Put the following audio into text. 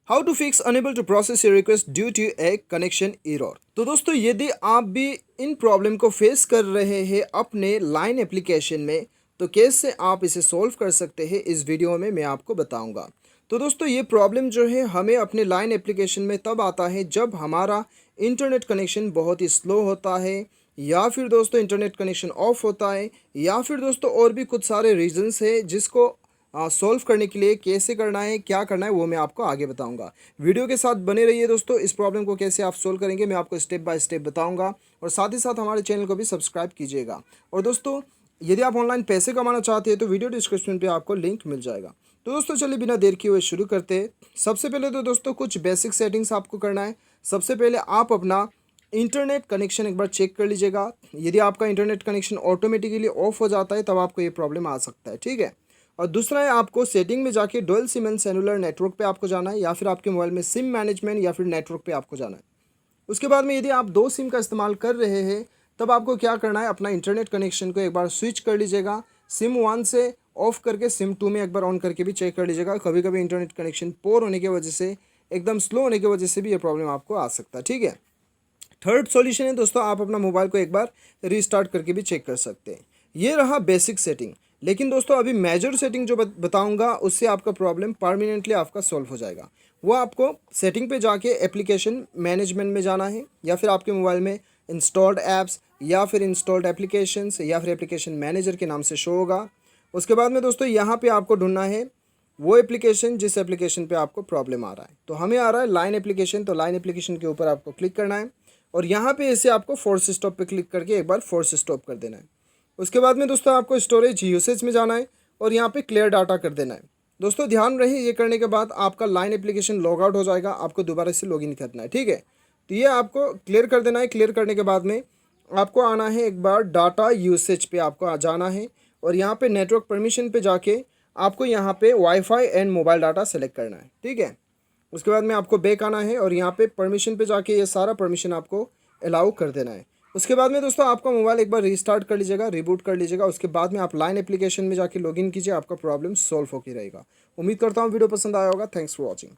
How to fix unable to process your request due to a connection error. तो दोस्तों यदि आप भी इन प्रॉब्लम को फेस कर रहे हैं अपने लाइन एप्लीकेशन में, तो कैसे आप इसे सॉल्व कर सकते हैं इस वीडियो में मैं आपको बताऊंगा। तो दोस्तों ये प्रॉब्लम जो है हमें अपने लाइन एप्लीकेशन में तब आता है जब हमारा इंटरनेट कनेक्शन बहुत ही स्लो होता है, या फिर दोस्तों इंटरनेट कनेक्शन ऑफ होता है, या फिर दोस्तों और भी कुछ सारे रीजंस है जिसको सॉल्व करने के लिए कैसे करना है, क्या करना है, वो मैं आपको आगे बताऊंगा। वीडियो के साथ बने रहिए दोस्तों। इस प्रॉब्लम को कैसे आप सोल्व करेंगे मैं आपको स्टेप बाय स्टेप बताऊंगा, और साथ ही साथ हमारे चैनल को भी सब्सक्राइब कीजिएगा। और दोस्तों यदि आप ऑनलाइन पैसे कमाना चाहते हैं तो वीडियो डिस्क्रिप्शन पे आपको लिंक मिल जाएगा। तो दोस्तों चलिए बिना देर किए हुए शुरू करते हैं। सबसे पहले तो दोस्तों कुछ बेसिक सेटिंग्स आपको करना है। सबसे पहले आप अपना इंटरनेट कनेक्शन एक बार चेक कर लीजिएगा। यदि आपका इंटरनेट कनेक्शन ऑटोमेटिकली ऑफ हो जाता है तब आपको ये प्रॉब्लम आ सकता है, ठीक है। और दूसरा है आपको सेटिंग में जाके dual SIM and cellular network पे आपको जाना है, या फिर आपके मोबाइल में सिम मैनेजमेंट या फिर नेटवर्क पे आपको जाना है। उसके बाद में यदि आप दो सिम का इस्तेमाल कर रहे हैं तब आपको क्या करना है, अपना इंटरनेट कनेक्शन को एक बार स्विच कर लीजिएगा। सिम 1 से ऑफ करके सिम 2 में एक बार ऑन करके भी चेक कर लीजिएगा। कभी कभी इंटरनेट कनेक्शन पोर होने की वजह से, एकदम स्लो होने की वजह से भी ये प्रॉब्लम आपको आ सकता है, ठीक है। थर्ड सॉल्यूशन है दोस्तों, आप अपना मोबाइल को एक बार रीस्टार्ट करके भी चेक कर सकते हैं। ये रहा बेसिक सेटिंग। लेकिन दोस्तों अभी मेजर सेटिंग जो बताऊंगा उससे आपका प्रॉब्लम परमानेंटली आपका सॉल्व हो जाएगा। वो आपको सेटिंग पे जाके एप्लीकेशन मैनेजमेंट में जाना है, या फिर आपके मोबाइल में इंस्टॉल्ड ऐप्स या फिर इंस्टॉल्ड एप्लीकेशंस या फिर एप्लीकेशन मैनेजर के नाम से शो होगा। उसके बाद में दोस्तों यहाँ पे आपको ढूंढना है वो एप्लीकेशन जिस एप्लीकेशन पे आपको प्रॉब्लम आ रहा है। तो हमें आ रहा है लाइन एप्लीकेशन, तो लाइन एप्लीकेशन के ऊपर आपको क्लिक करना है और यहाँ पे इसे आपको फोर्स स्टॉप पे क्लिक करके एक बार फोर्स स्टॉप कर देना है। उसके बाद में दोस्तों आपको स्टोरेज यूसेज में जाना है और यहाँ पे क्लियर डाटा कर देना है। दोस्तों ध्यान रहे ये करने के बाद आपका लाइन एप्लीकेशन लॉग आउट हो जाएगा, आपको दोबारा से लॉगिन करना है, ठीक है। तो ये आपको क्लियर कर देना है। क्लियर करने के बाद में आपको आना है एक बार डाटा यूसेज पे आपको आ जाना है, और यहाँ पे नेटवर्क परमिशन पे जाके आपको यहाँ पे wifi and mobile data select करना है, ठीक है। उसके बाद में आपको बैक आना है और यहाँ पे परमिशन पे जाके ये सारा परमिशन आपको अलाउ कर देना है। उसके बाद में दोस्तों आपका मोबाइल एक बार रीस्टार्ट कर लीजिएगा, रिबूट कर लीजिएगा। उसके बाद में आप लाइन एप्लीकेशन में जाके लॉगिन कीजिए, आपका प्रॉब्लम सॉल्व होकर रहेगा। उम्मीद करता हूँ वीडियो पसंद आया होगा। Thanks for watching.